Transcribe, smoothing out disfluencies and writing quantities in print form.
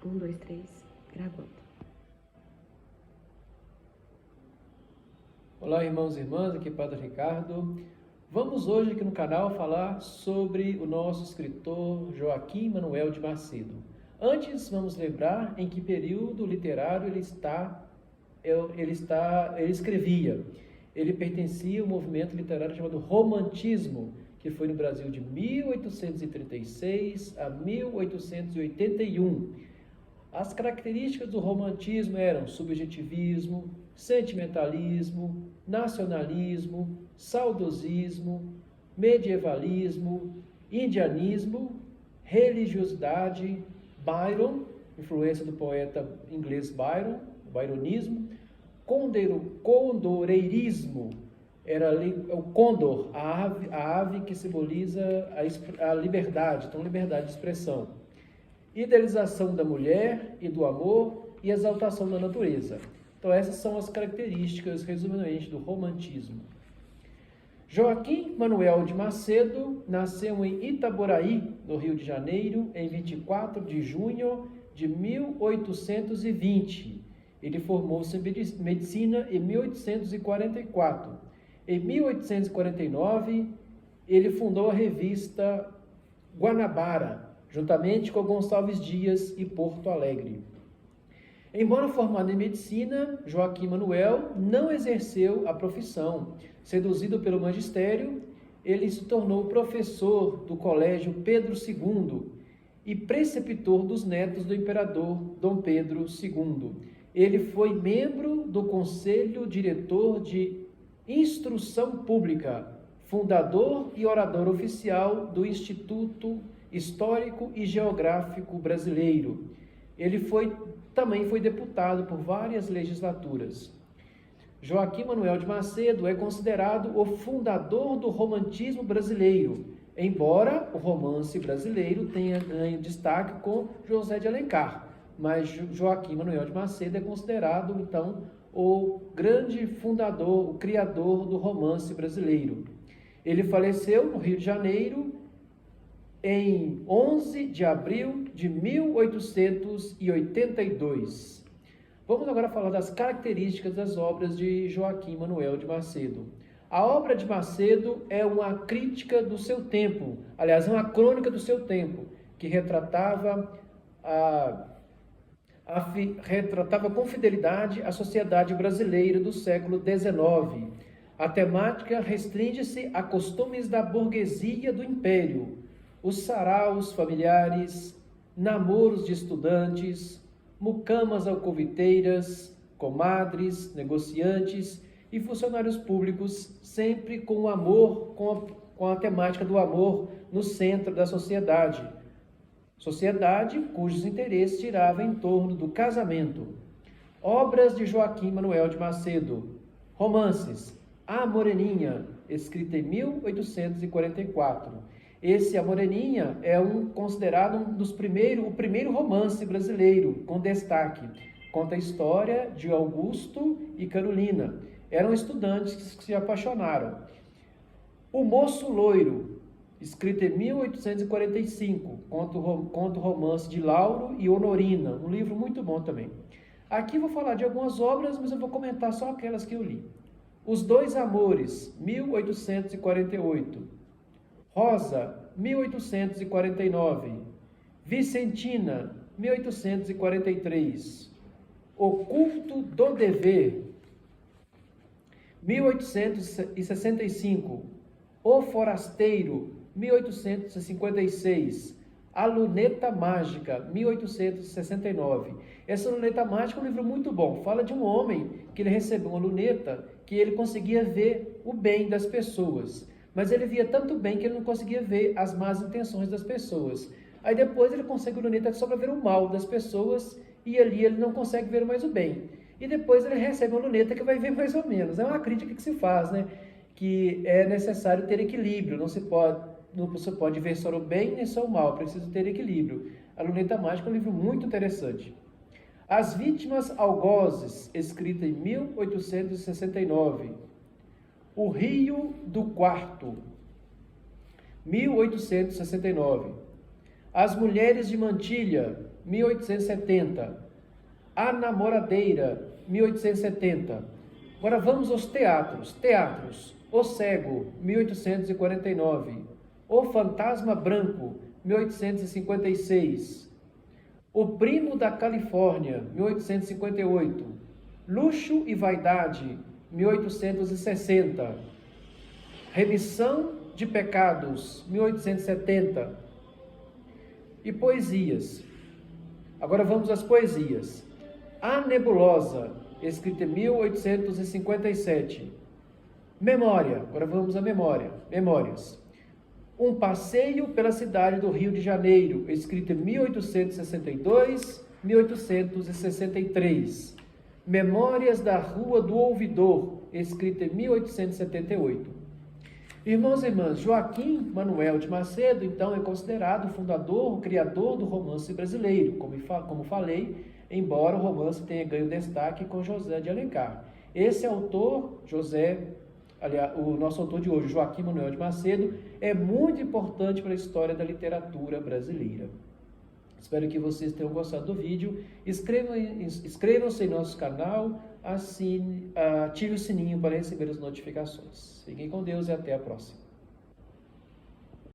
Um, dois, três, gravando. Olá, irmãos e irmãs, aqui é Padre Ricardo. Vamos hoje aqui no canal falar sobre o nosso escritor Joaquim Manuel de Macedo. Antes, vamos lembrar em que período literário ele escrevia. Ele pertencia ao movimento literário chamado Romantismo, que foi no Brasil de 1836 a 1881. As características do romantismo eram subjetivismo, sentimentalismo, nacionalismo, saudosismo, medievalismo, indianismo, religiosidade, Byron, influência do poeta inglês Byron, byronismo, condoreirismo, era o côndor, a ave que simboliza a liberdade, então liberdade de expressão. Idealização da mulher e do amor e exaltação da natureza. Então essas são as características, resumidamente, do romantismo. Joaquim Manuel de Macedo nasceu em Itaboraí, no Rio de Janeiro, em 24 de junho de 1820. Ele formou-se em medicina em 1844. Em 1849, ele fundou a revista Guanabara, juntamente com Gonçalves Dias e Porto Alegre. Embora formado em medicina, Joaquim Manuel não exerceu a profissão. Seduzido pelo magistério, ele se tornou professor do Colégio Pedro II e preceptor dos netos do imperador Dom Pedro II. Ele foi membro do Conselho Diretor de Instrução Pública, fundador e orador oficial do Instituto Histórico e Geográfico Brasileiro. Ele também foi deputado por várias legislaturas. Joaquim Manuel de Macedo é considerado o fundador do romantismo brasileiro, embora o romance brasileiro tenha ganho destaque com José de Alencar, mas Joaquim Manuel de Macedo é considerado, então, o grande fundador, o criador do romance brasileiro. Ele faleceu no Rio de Janeiro em 11 de abril de 1882. Vamos agora falar das características das obras de Joaquim Manuel de Macedo. A obra de Macedo é uma crítica do seu tempo, aliás, é uma crônica do seu tempo, que retratava com fidelidade a sociedade brasileira do século XIX. A temática restringe-se a costumes da burguesia do Império, os saraus familiares, namoros de estudantes, mucamas alcoviteiras, comadres, negociantes e funcionários públicos, sempre com o amor, com a temática do amor no centro da sociedade. Sociedade cujos interesses giravam em torno do casamento. Obras de Joaquim Manuel de Macedo. Romances. A Moreninha, escrita em 1844. Esse A Moreninha é considerado o primeiro romance brasileiro, com destaque. Conta a história de Augusto e Carolina. Eram estudantes que se apaixonaram. O Moço Loiro, escrito em 1845, conta o romance de Lauro e Honorina, um livro muito bom também. Aqui vou falar de algumas obras, mas eu vou comentar só aquelas que eu li. Os Dois Amores, 1848. Rosa, 1849. Vicentina, 1843. O Culto do Dever, 1865. O Forasteiro, 1856. A Luneta Mágica, 1869. Essa Luneta Mágica é um livro muito bom. Fala de um homem que ele recebeu uma luneta que ele conseguia ver o bem das pessoas. Mas ele via tanto bem que ele não conseguia ver as más intenções das pessoas. Aí depois ele consegue a luneta só para ver o mal das pessoas e ali ele não consegue ver mais o bem. E depois ele recebe uma luneta que vai ver mais ou menos. É uma crítica que se faz, né? Que é necessário ter equilíbrio. Não se pode ver só o bem nem só o mal. Precisa ter equilíbrio. A Luneta Mágica é um livro muito interessante. As Vítimas Algozes, escrita em 1869. O Rio do Quarto, 1869. As Mulheres de Mantilha, 1870. A Namoradeira, 1870. Agora vamos aos teatros. Teatros. O Cego, 1849. O Fantasma Branco, 1856. O Primo da Califórnia, 1858. Luxo e Vaidade, 1860. Remissão de Pecados, 1870. E poesias. Agora vamos às poesias. A Nebulosa, escrita em 1857. Memória. Agora vamos à memória. Memórias. Um Passeio pela Cidade do Rio de Janeiro, escrito em 1862, 1863. Memórias da Rua do Ouvidor, escrito em 1878. Irmãos e irmãs, Joaquim Manuel de Macedo, então, é considerado o fundador, o criador do romance brasileiro, como falei, embora o romance tenha ganho destaque com José de Alencar. Esse autor, aliás, o nosso autor de hoje, Joaquim Manuel de Macedo, é muito importante para a história da literatura brasileira. Espero que vocês tenham gostado do vídeo. Inscrevam-se em nosso canal, ative o sininho para receber as notificações. Fiquem com Deus e até a próxima.